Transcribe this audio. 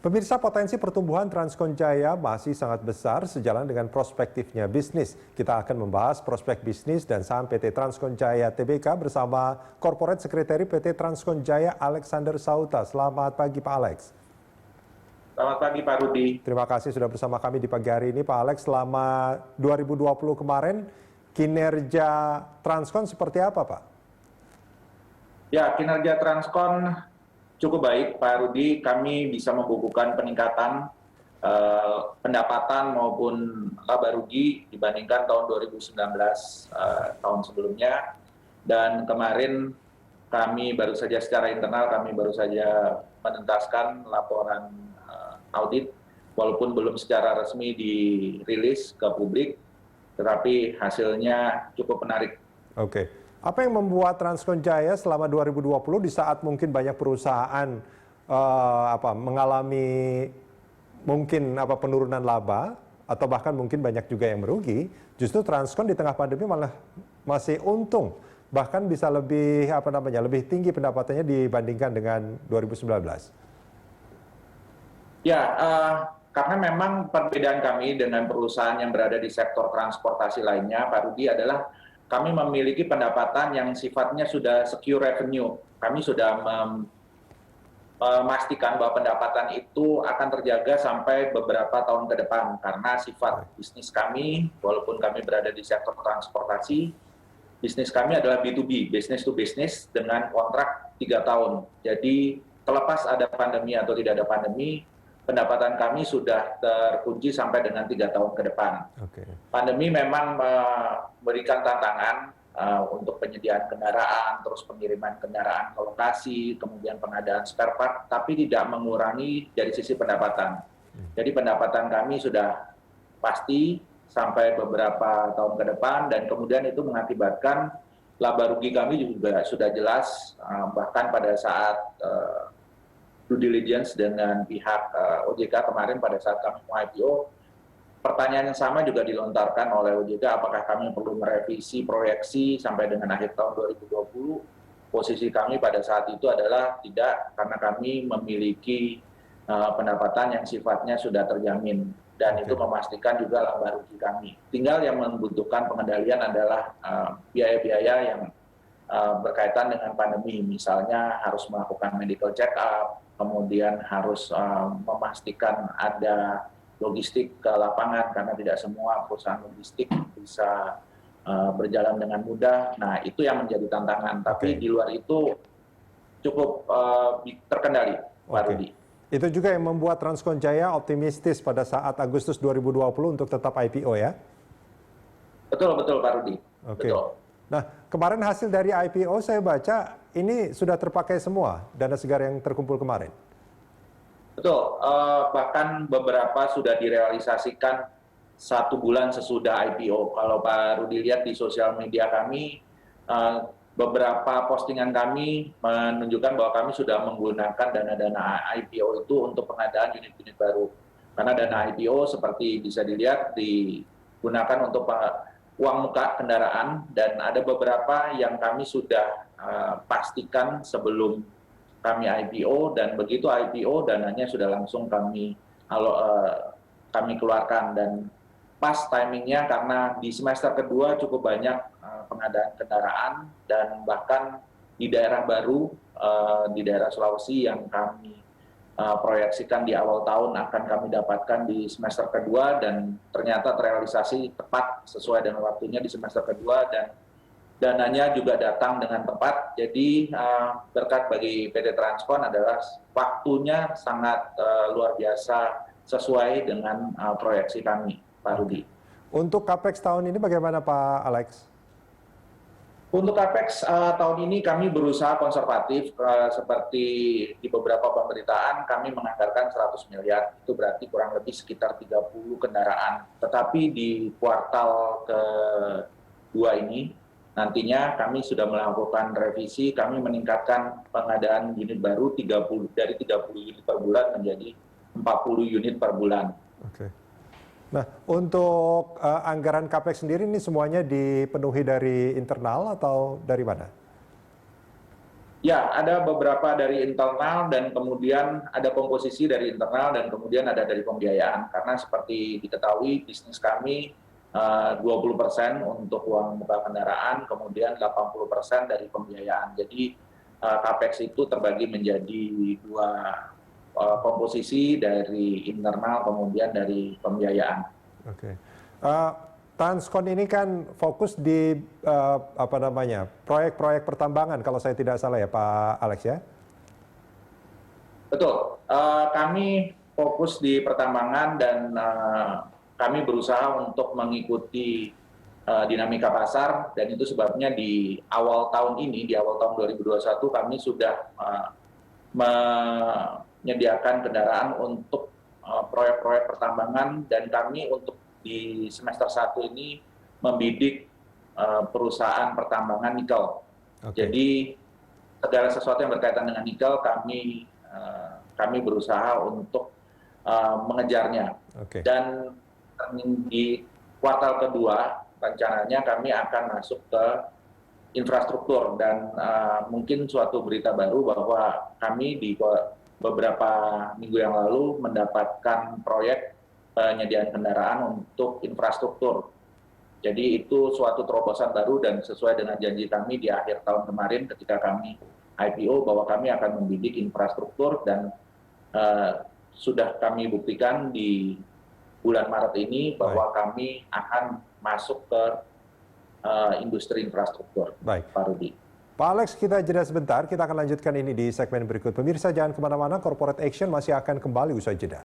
Pemirsa, potensi pertumbuhan Transcon Jaya masih sangat besar sejalan dengan prospektifnya bisnis. Kita akan membahas prospek bisnis dan saham PT Transcon Jaya Tbk bersama Corporate Secretary PT Transcon Jaya Alexander Sauta. Selamat pagi Pak Alex. Selamat pagi Pak Rudi. Terima kasih sudah bersama kami di pagi hari ini Pak Alex. Selama 2020 kemarin kinerja Transcon seperti apa Pak? Ya, kinerja Transcon cukup baik Pak Rudi. Kami bisa membukukan peningkatan pendapatan maupun laba rugi dibandingkan tahun 2019 tahun sebelumnya. Dan kemarin kami baru saja secara internal baru saja menuntaskan laporan audit, walaupun belum secara resmi dirilis ke publik, tetapi hasilnya cukup menarik. Oke. Apa yang membuat Transcon Jaya selama 2020 di saat mungkin banyak perusahaan mengalami mungkin penurunan laba atau bahkan mungkin banyak juga yang merugi, justru Transcon di tengah pandemi malah masih untung, bahkan bisa lebih lebih tinggi pendapatannya dibandingkan dengan 2019. Ya, karena memang perbedaan kami dengan perusahaan yang berada di sektor transportasi lainnya, Pak Rudi, adalah kami memiliki pendapatan yang sifatnya sudah secure revenue. Kami sudah memastikan bahwa pendapatan itu akan terjaga sampai beberapa tahun ke depan. Karena sifat bisnis kami, walaupun kami berada di sektor transportasi, bisnis kami adalah B2B, business to business, dengan kontrak 3 tahun. Jadi terlepas ada pandemi atau tidak ada pandemi, pendapatan kami sudah terkunci sampai dengan 3 tahun ke depan. Okay. Pandemi memang memberikan tantangan untuk penyediaan kendaraan, terus pengiriman kendaraan ke lokasi, kemudian pengadaan spare part, tapi tidak mengurangi dari sisi pendapatan. Jadi pendapatan kami sudah pasti sampai beberapa tahun ke depan, dan kemudian itu mengakibatkan laba rugi kami juga sudah jelas, bahkan pada saat due diligence dengan pihak OJK kemarin pada saat kami mau IPO, pertanyaan yang sama juga dilontarkan oleh OJK, apakah kami perlu merevisi proyeksi sampai dengan akhir tahun 2020. Posisi kami pada saat itu adalah tidak, karena kami memiliki pendapatan yang sifatnya sudah terjamin, dan itu memastikan juga laba rugi kami. Tinggal yang membutuhkan pengendalian adalah biaya-biaya yang berkaitan dengan pandemi, misalnya harus melakukan medical check up, kemudian harus memastikan ada logistik ke lapangan, karena tidak semua perusahaan logistik bisa berjalan dengan mudah. Nah, itu yang menjadi tantangan. Tapi di luar itu cukup terkendali, Pak Rudi. Itu juga yang membuat Transcon Jaya optimistis pada saat Agustus 2020 untuk tetap IPO ya? Betul, Pak Rudi. Betul. Nah, kemarin hasil dari IPO saya baca ini sudah terpakai semua dana segar yang terkumpul kemarin. Betul, bahkan beberapa sudah direalisasikan 1 bulan sesudah IPO. Kalau Pak Rudi lihat di sosial media kami, beberapa postingan kami menunjukkan bahwa kami sudah menggunakan dana-dana IPO itu untuk pengadaan unit-unit baru. Karena dana IPO seperti bisa dilihat digunakan untuk uang muka kendaraan, dan ada beberapa yang kami sudah pastikan sebelum kami IPO, dan begitu IPO dananya sudah langsung kami keluarkan. Dan pas timingnya, karena di semester kedua cukup banyak pengadaan kendaraan, dan bahkan di daerah baru, di daerah Sulawesi yang kami proyeksikan di awal tahun akan kami dapatkan di semester kedua, dan ternyata terrealisasi tepat sesuai dengan waktunya di semester kedua, dan dananya juga datang dengan tepat. Jadi berkat bagi PT Transcon adalah waktunya sangat luar biasa sesuai dengan proyeksi kami, Pak Rudi. Untuk CAPEX tahun ini bagaimana Pak Alex? Untuk CAPEX tahun ini kami berusaha konservatif, seperti di beberapa pemberitaan kami menganggarkan 100 miliar, itu berarti kurang lebih sekitar 30 kendaraan. Tetapi di kuartal kedua ini, nantinya kami sudah melakukan revisi, kami meningkatkan pengadaan unit baru dari 30 unit per bulan menjadi 40 unit per bulan. Oke. Nah, untuk anggaran CAPEX sendiri ini semuanya dipenuhi dari internal atau dari mana? Ya, ada beberapa dari internal dan kemudian ada komposisi dari internal dan kemudian ada dari pembiayaan. Karena seperti diketahui bisnis kami 20% untuk uang muka kendaraan, kemudian 80% dari pembiayaan. Jadi CAPEX itu terbagi menjadi dua komposisi dari internal kemudian dari pembiayaan. Oke. Transkon ini kan fokus di proyek-proyek pertambangan kalau saya tidak salah ya Pak Alex ya? Betul. Kami fokus di pertambangan dan kami berusaha untuk mengikuti dinamika pasar dan itu sebabnya di awal tahun ini, di awal tahun 2021 kami sudah menyediakan kendaraan untuk proyek-proyek pertambangan dan kami untuk di semester 1 ini membidik perusahaan pertambangan nikel. Jadi segala sesuatu yang berkaitan dengan nikel kami berusaha untuk mengejarnya. Dan di kuartal kedua rencananya kami akan masuk ke infrastruktur dan mungkin suatu berita baru bahwa kami di beberapa minggu yang lalu mendapatkan proyek penyediaan kendaraan untuk infrastruktur. Jadi itu suatu terobosan baru dan sesuai dengan janji kami di akhir tahun kemarin ketika kami IPO bahwa kami akan membidik infrastruktur dan sudah kami buktikan di bulan Maret ini bahwa kami akan masuk ke industri infrastruktur. Baik. Pak Rudi. Pak Alex, kita jeda sebentar, kita akan lanjutkan ini di segmen berikut. Pemirsa jangan kemana-mana, Corporate Action masih akan kembali usai jeda.